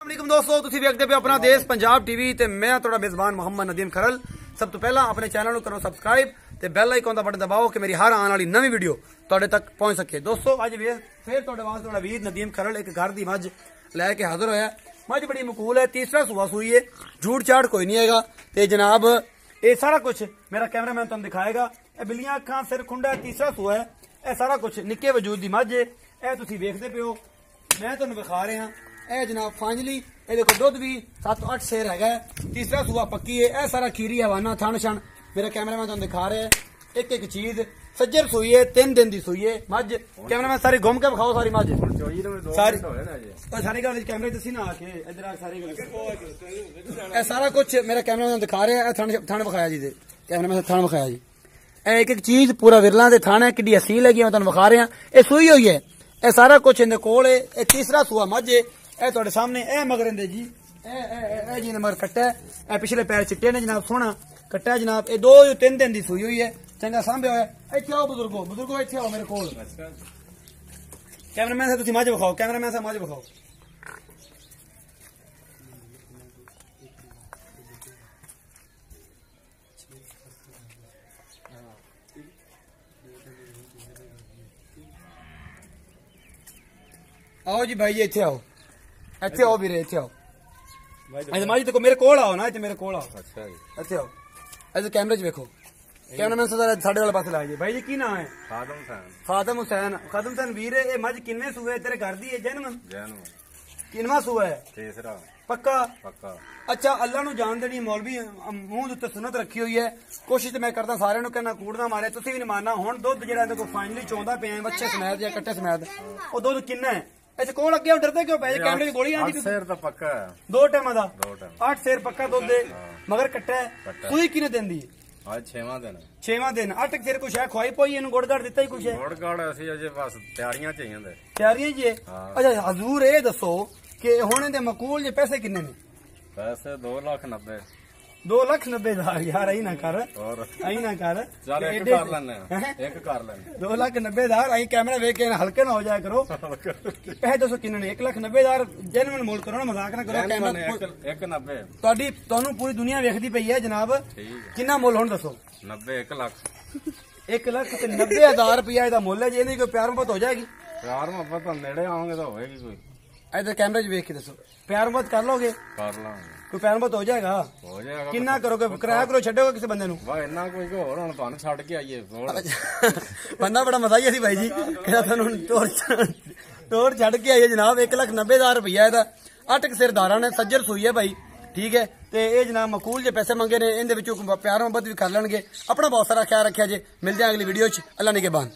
वालेकुम दोस्तों, तुसीं वेखदे पे अपना देश पंजाब टीवी ते मैं तुहाडा मेजबान मोहम्मद नदीम खरल। सब तो पहला अपने चैनल करो सबसक्राइब ते बैल आइकन का बटन दबाओ कि मेरी हर आने वाली नवी वीडियो तुहाडे तक पहुंच सके। दोस्तों अज फिर तुहाडे वास्ते तुहाडा वीर नदीम खरल एक घर दी मझ लैके हाजिर होया। मझ बड़ी मकूल है, तीसरा सूआ सूई है, झूठ चाट कोई नहीं हैगा। ते जनाब ये सारा कुछ मेरा कैमरामैन तुहानू दिखाएगा। ए बिल्लियां अखां सिर खुंडा तीसरा सूआ है। यह सारा कुछ निक्के वजूद दी मझ है। यह तुसीं वेखदे पे हो, मैं तुहानू विखा रहा। यह जनाब फाइनली ये देखो दुध भी 7-8 शेर है। तीसरा सूआ पक्की है। यह सारा खीरी हवाना थन शन मेरा कैमरामैन तुहानू दिखा रहा है। एक एक चीज सज्जर सूई है, 3 दिन की सूई है मझ। कैमरामैन सारी घूम के विखाओ सारी मझ सारी सारी गल कैमरे दसी ना आके इधर सारी गल सारा कुछ मेरा कैमरामैन दिखा रहा है। थन विखाया जी, कैमरामैन थन विखाया जी। एक एक चीज पूरा विरला के थन है, कि असील है मैं तुहानू विखा रहा। यह सूई हुई है, यह सारा कुछ इहदे कोल है। यह तीसरा सूआ मझ है। ए तुहाडे सामने ए मगर इंदे जी ए जी ने मगर कट्टा है। ए पिछले पैर चिट्टे ने जनाब, सोहना कट्टा है जनाब। ये 2-3 दिन की सूई हुई है, चंगा सांभे होया। इत्थे आओ बुजुर्गो इत्थे आओ मेरे कोल। कैमरामैन से तुसीं मझ विखाओ, कैमरामैन से मझ विखाओ। आओ जी भाई, इत्थे आओ, इत्थे आओ वीरे, इत्थे आओ। माजी देखो मेरे कोल आओ ना, इत्थे मेरे कोल आओ। अच्छा जी, इत्थे आओ। इधर कैमरे च देखो। कैमरामैन साडे वाले पासे लाए जी। भाई जी की नाम है? खादम हुसैन। खादम हुसैन, खादम हुसैन वीरे ये मझ किन्ने सूए तेरे घर दी है? जेनवन किनवा सूआ है? तीसरा। पक्का? पक्का। अच्छा, अल्लाह नू जान देनी मौलवी मूंह उत्ते सुन्नत रखी हुई है। कोशिश तो मैं करदा सारियां नू कहना कूड़ ना मारे, तुसीं भी नहीं मारना। हुण दुध जेहड़ा इहदे कोल फाइनली चौंदा पिया बच्चे समेत या कट्टे समेत, ओ दुध किन्ना है? अच्छा कोल अगे डरदे क्यों पे? कैमरे की गोली आंदी। 8 शेर तो पक्का है, 2 टाइम दा 8 शेर पक्का दुध दे, मगर कट्टा है। सूई किने देंदी? आज 6वां दिन। 6वां दिन। 8 शेर कुछ है खवाई पोई इनु गुड़ गाड़ दिता ही कुछ है? गुड़ गाड़ असि अजे बस तैयारियां चाहिए दे। तैयारियां जी। अच्छा हजूर ये दसो कि हुण दे मकूल जे पैसे किन्ने ने? पैसे 2,90,000। 2,90,000 यार, आई ना कर, आई ना कर। चल एक कर लेने, एक कर लेने। 2,90,000 आई कैमरा वेख के हल्के ना हो जाया करो। पैसे दसो किन्ने ने? 1,90,000 जेन्युइन मोल करो ना, मजाक ना करो। 1,90,000 तुहाडी तुहानू पूरी दुनिया वेखदी पई है जनाब। किन्ना मुल हुण दसो? 90 1 लाख। 1,90,000 रुपया इहदा मुल है जी। इहदी कोई प्यार मोहब्बत हो जाएगी? प्यार मोहब्बत नेड़े आओगे तो होएगी कोई। इधर कैमरे च वेख के दसो, प्यार मोहब्बत कर लोगे? कर लांगे। कोई प्यार मोहब्बत हो जाएगा? हो जाएगा। किन्ना करोगे? किराया करो छड्डोगे किसी बंदे नू? वाह इन्ना कोई होर हुण तुहानू छड्ड के आईए बंदा बड़ा मजाई सी भाई जी, कहदा तुहानू टोर छड्ड के आईए जनाब। 1,90,000 रुपया इहदा। 8 सिर दारा ने, सज्जर सूई है भाई, ठीक है। ते ये जनाब मकूल जे पैसे मंगे ने, इहदे विचों प्यार मोहब्बत भी कर लेणगे। अपना बहुत सारा ख्याल रखिया जे। मिलदे हैं अगली वीडियो च। अल्लाह निगहबान।